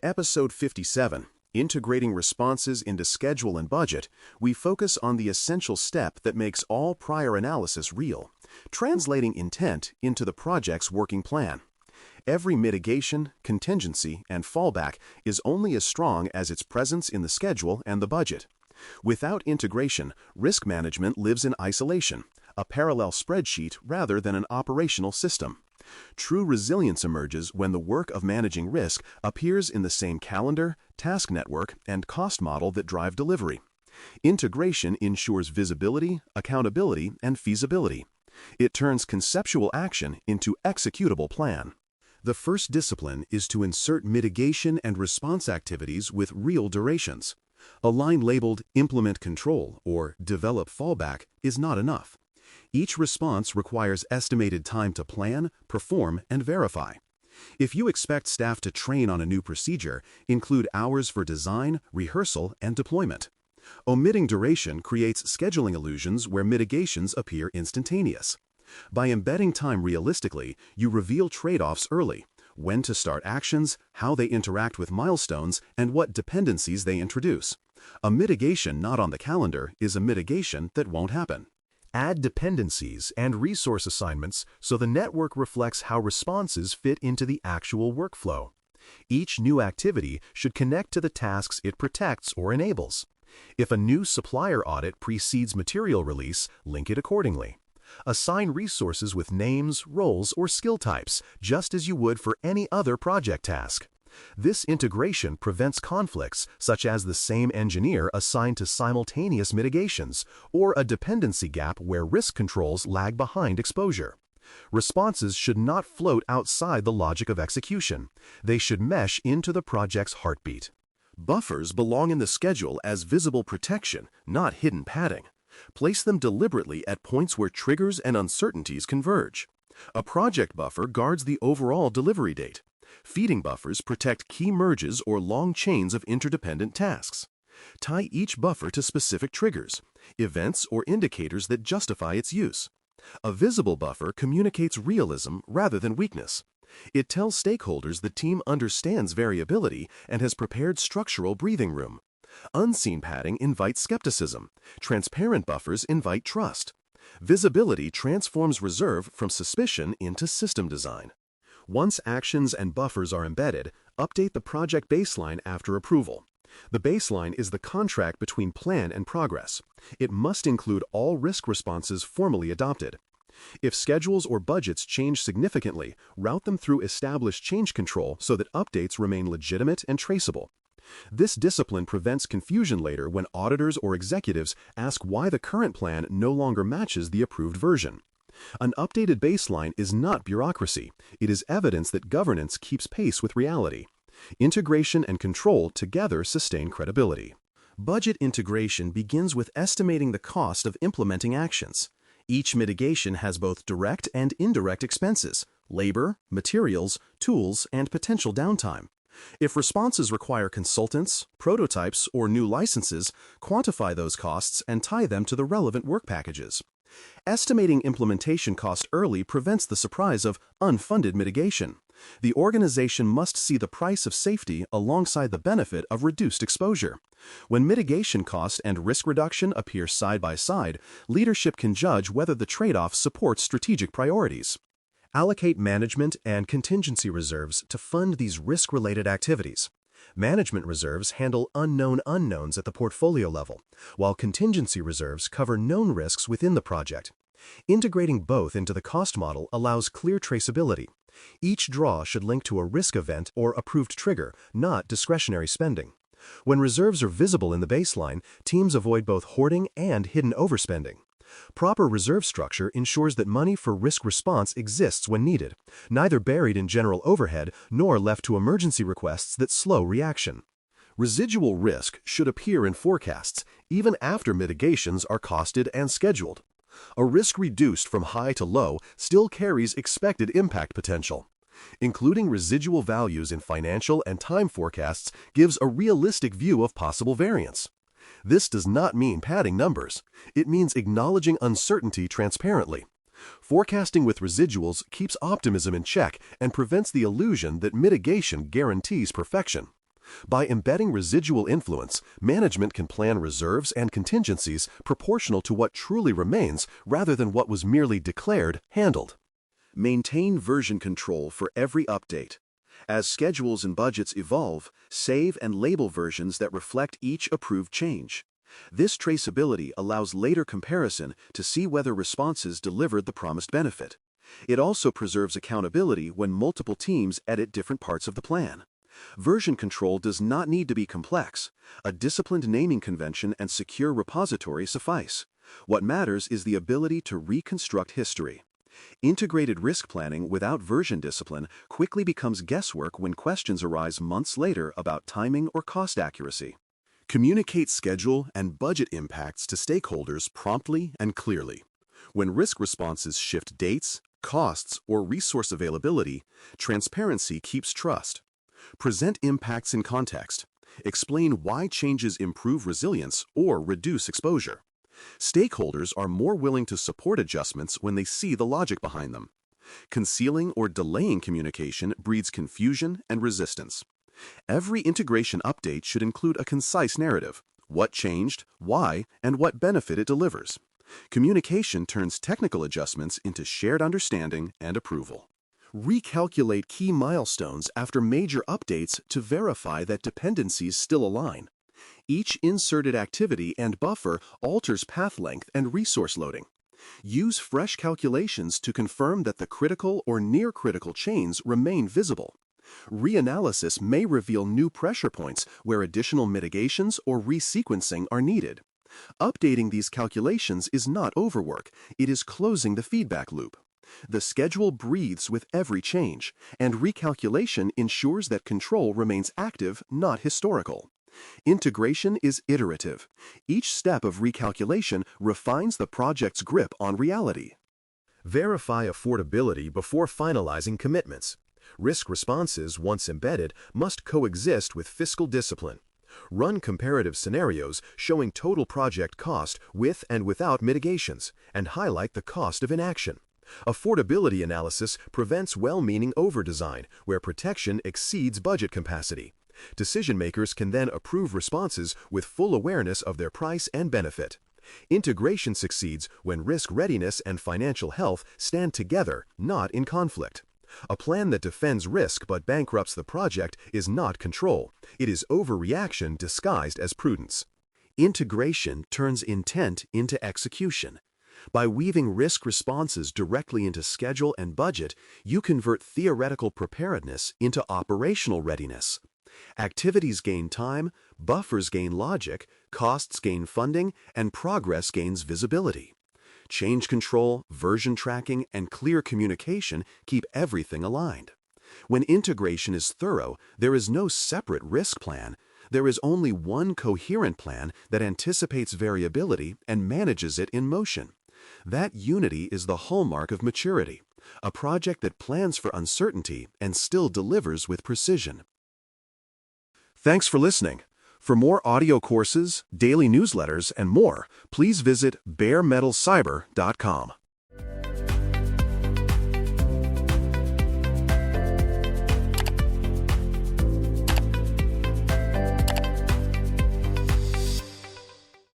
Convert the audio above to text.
In episode 57, Integrating Responses into Schedule and Budget, we focus on the essential step that makes all prior analysis real, translating intent into the project's working plan. Every mitigation, contingency, and fallback is only as strong as its presence in the schedule and the budget. Without integration, risk management lives in isolation, a parallel spreadsheet rather than an operational system. True resilience emerges when the work of managing risk appears in the same calendar, task network, and cost model that drive delivery. Integration ensures visibility, accountability, and feasibility. It turns conceptual action into executable plan. The first discipline is to insert mitigation and response activities with real durations. A line labeled Implement Control or Develop Fallback is not enough. Each response requires estimated time to plan, perform, and verify. If you expect staff to train on a new procedure, include hours for design, rehearsal, and deployment. Omitting duration creates scheduling illusions where mitigations appear instantaneous. By embedding time realistically, you reveal trade-offs early: when to start actions, how they interact with milestones, and what dependencies they introduce. A mitigation not on the calendar is a mitigation that won't happen. Add dependencies and resource assignments so the network reflects how responses fit into the actual workflow. Each new activity should connect to the tasks it protects or enables. If a new supplier audit precedes material release, link it accordingly. Assign resources with names, roles, or skill types, just as you would for any other project task. This integration prevents conflicts, such as the same engineer assigned to simultaneous mitigations, or a dependency gap where risk controls lag behind exposure. Responses should not float outside the logic of execution. They should mesh into the project's heartbeat. Buffers belong in the schedule as visible protection, not hidden padding. Place them deliberately at points where triggers and uncertainties converge. A project buffer guards the overall delivery date. Feeding buffers protect key merges or long chains of interdependent tasks. Tie each buffer to specific triggers, events, or indicators that justify its use. A visible buffer communicates realism rather than weakness. It tells stakeholders the team understands variability and has prepared structural breathing room. Unseen padding invites skepticism. Transparent buffers invite trust. Visibility transforms reserve from suspicion into system design. Once actions and buffers are embedded, update the project baseline after approval. The baseline is the contract between plan and progress. It must include all risk responses formally adopted. If schedules or budgets change significantly, route them through established change control so that updates remain legitimate and traceable. This discipline prevents confusion later when auditors or executives ask why the current plan no longer matches the approved version. An updated baseline is not bureaucracy. It is evidence that governance keeps pace with reality. Integration and control together sustain credibility. Budget integration begins with estimating the cost of implementing actions. Each mitigation has both direct and indirect expenses: labor, materials, tools, and potential downtime. If responses require consultants, prototypes, or new licenses, quantify those costs and tie them to the relevant work packages. Estimating implementation cost early prevents the surprise of unfunded mitigation. The organization must see the price of safety alongside the benefit of reduced exposure. When mitigation cost and risk reduction appear side by side, leadership can judge whether the trade-off supports strategic priorities. Allocate management and contingency reserves to fund these risk-related activities. Management reserves handle unknown unknowns at the portfolio level, while contingency reserves cover known risks within the project. Integrating both into the cost model allows clear traceability. Each draw should link to a risk event or approved trigger, not discretionary spending. When reserves are visible in the baseline, teams avoid both hoarding and hidden overspending. Proper reserve structure ensures that money for risk response exists when needed, neither buried in general overhead nor left to emergency requests that slow reaction. Residual risk should appear in forecasts, even after mitigations are costed and scheduled. A risk reduced from high to low still carries expected impact potential. Including residual values in financial and time forecasts gives a realistic view of possible variance. This does not mean padding numbers. It means acknowledging uncertainty transparently. Forecasting with residuals keeps optimism in check and prevents the illusion that mitigation guarantees perfection. By embedding residual influence, management can plan reserves and contingencies proportional to what truly remains rather than what was merely declared handled. Maintain version control for every update. As schedules and budgets evolve, save and label versions that reflect each approved change. This traceability allows later comparison to see whether responses delivered the promised benefit. It also preserves accountability when multiple teams edit different parts of the plan. Version control does not need to be complex. A disciplined naming convention and secure repository suffice. What matters is the ability to reconstruct history. Integrated risk planning without version discipline quickly becomes guesswork when questions arise months later about timing or cost accuracy. Communicate schedule and budget impacts to stakeholders promptly and clearly. When risk responses shift dates, costs, or resource availability, transparency keeps trust. Present impacts in context. Explain why changes improve resilience or reduce exposure. Stakeholders are more willing to support adjustments when they see the logic behind them. Concealing or delaying communication breeds confusion and resistance. Every integration update should include a concise narrative: what changed, why, and what benefit it delivers. Communication turns technical adjustments into shared understanding and approval. Recalculate key milestones after major updates to verify that dependencies still align. Each inserted activity and buffer alters path length and resource loading. Use fresh calculations to confirm that the critical or near-critical chains remain visible. Reanalysis may reveal new pressure points where additional mitigations or resequencing are needed. Updating these calculations is not overwork, it is closing the feedback loop. The schedule breathes with every change, and recalculation ensures that control remains active, not historical. Integration is iterative. Each step of recalculation refines the project's grip on reality. Verify affordability before finalizing commitments. Risk responses, once embedded, must coexist with fiscal discipline. Run comparative scenarios showing total project cost with and without mitigations, and highlight the cost of inaction. Affordability analysis prevents well-meaning overdesign, where protection exceeds budget capacity. Decision-makers can then approve responses with full awareness of their price and benefit. Integration succeeds when risk readiness and financial health stand together, not in conflict. A plan that defends risk but bankrupts the project is not control. It is overreaction disguised as prudence. Integration turns intent into execution. By weaving risk responses directly into schedule and budget, you convert theoretical preparedness into operational readiness. Activities gain time, buffers gain logic, costs gain funding, and progress gains visibility. Change control, version tracking, and clear communication keep everything aligned. When integration is thorough, there is no separate risk plan. There is only one coherent plan that anticipates variability and manages it in motion. That unity is the hallmark of maturity, a project that plans for uncertainty and still delivers with precision. Thanks for listening. For more audio courses, daily newsletters, and more, please visit baremetalcyber.com.